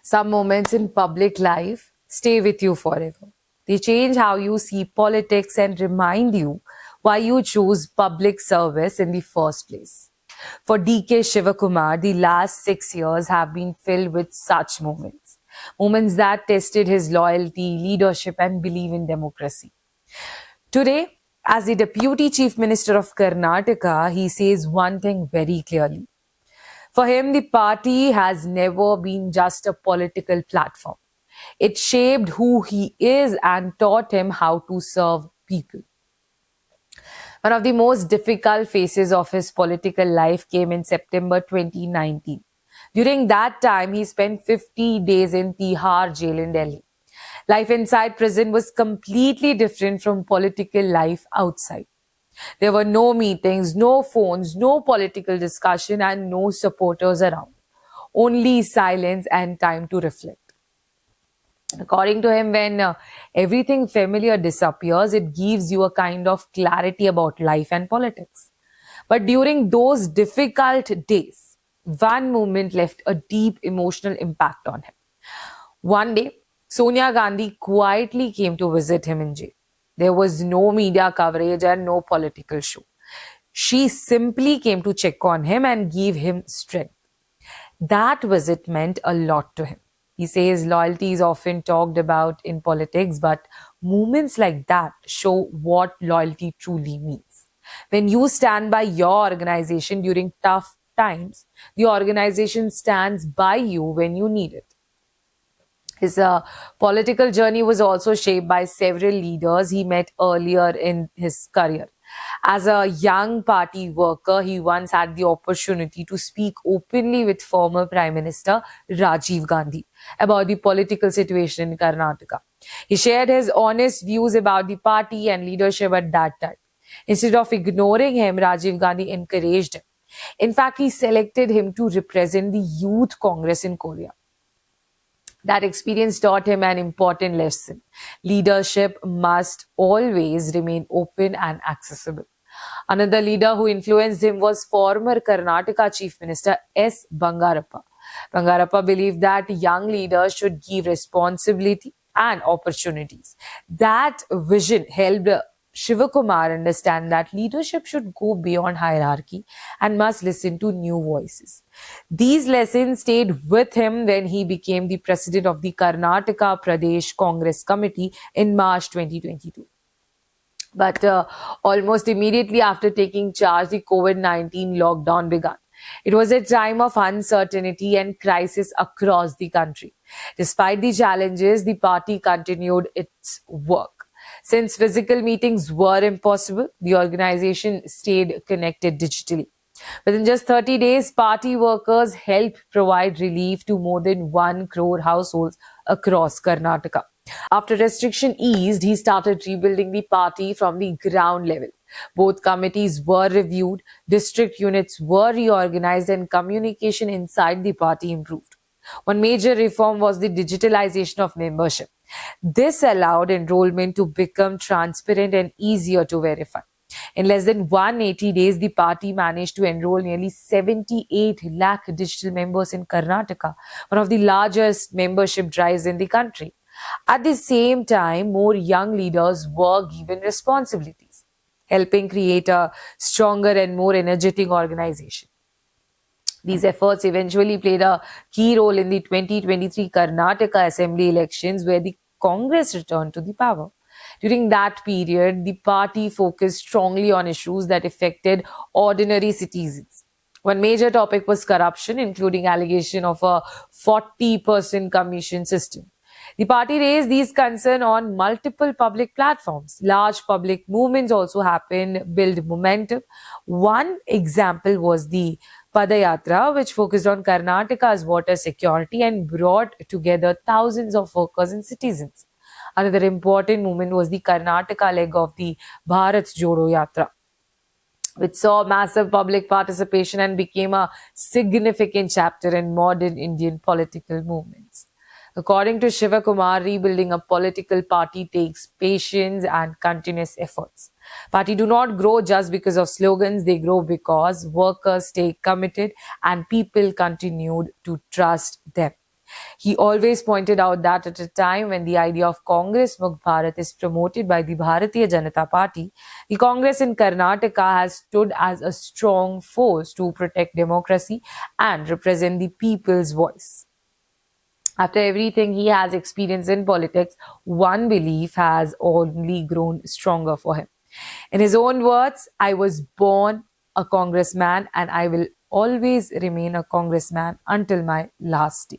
Some moments in public life stay with you forever. They change how you see politics and remind you why you chose public service in the first place. For DK Shivakumar, the last 6 years have been filled with such moments. Moments that tested his loyalty, leadership, and belief in democracy. Today, as the Deputy Chief Minister of Karnataka, he says one thing very clearly. For him, the party has never been just a political platform. It shaped who he is and taught him how to serve people. One of the most difficult phases of his political life came in September 2019. During that time, he spent 50 days in Tihar jail in Delhi. Life inside prison was completely different from political life outside. There were no meetings, no phones, no political discussion, and no supporters around. Only silence and time to reflect. According to him, when everything familiar disappears, it gives you a kind of clarity about life and politics. But during those difficult days, one moment left a deep emotional impact on him. One day, Sonia Gandhi quietly came to visit him in jail. There was no media coverage and no political show. She simply came to check on him and give him strength. That visit meant a lot to him. He says loyalty is often talked about in politics, but moments like that show what loyalty truly means. When you stand by your organization during tough times, the organization stands by you when you need it. His political journey was also shaped by several leaders he met earlier in his career. As a young party worker, he once had the opportunity to speak openly with former Prime Minister Rajiv Gandhi about the political situation in Karnataka. He shared his honest views about the party and leadership at that time. Instead of ignoring him, Rajiv Gandhi encouraged him. In fact, he selected him to represent the Youth Congress in Korea. That experience taught him an important lesson. Leadership must always remain open and accessible. Another leader who influenced him was former Karnataka Chief Minister S. Bangarappa. Bangarappa believed that young leaders should give responsibility and opportunities. That vision helped Shivakumar understand that leadership should go beyond hierarchy and must listen to new voices. These lessons stayed with him when he became the president of the Karnataka Pradesh Congress Committee in March 2022. But almost immediately after taking charge, the COVID-19 lockdown began. It was a time of uncertainty and crisis across the country. Despite the challenges, the party continued its work. Since physical meetings were impossible, the organization stayed connected digitally. Within just 30 days, party workers helped provide relief to more than 1 crore households across Karnataka. After restriction eased, he started rebuilding the party from the ground level. Both committees were reviewed, district units were reorganized, and communication inside the party improved. One major reform was the digitalization of membership. This allowed enrollment to become transparent and easier to verify. In less than 180 days, the party managed to enroll nearly 78 lakh digital members in Karnataka, one of the largest membership drives in the country. At the same time, more young leaders were given responsibilities, helping create a stronger and more energetic organization. These efforts eventually played a key role in the 2023 Karnataka Assembly elections, where the Congress returned to the power. During that period, the party focused strongly on issues that affected ordinary citizens. One major topic was corruption, including allegation of a 40% commission system. The party raised these concerns on multiple public platforms. Large public movements also happened, build momentum. One example was the Padayatra, which focused on Karnataka's water security and brought together thousands of workers and citizens. Another important movement was the Karnataka leg of the Bharat Jodo Yatra, which saw massive public participation and became a significant chapter in modern Indian political movements. According to Shivakumar, rebuilding a political party takes patience and continuous efforts. Party do not grow just because of slogans, they grow because workers stay committed and people continued to trust them. He always pointed out that at a time when the idea of Congress Mukh Bharat is promoted by the Bharatiya Janata Party, the Congress in Karnataka has stood as a strong force to protect democracy and represent the people's voice. After everything he has experienced in politics, one belief has only grown stronger for him. In his own words, I was born a congressman and I will always remain a congressman until my last day.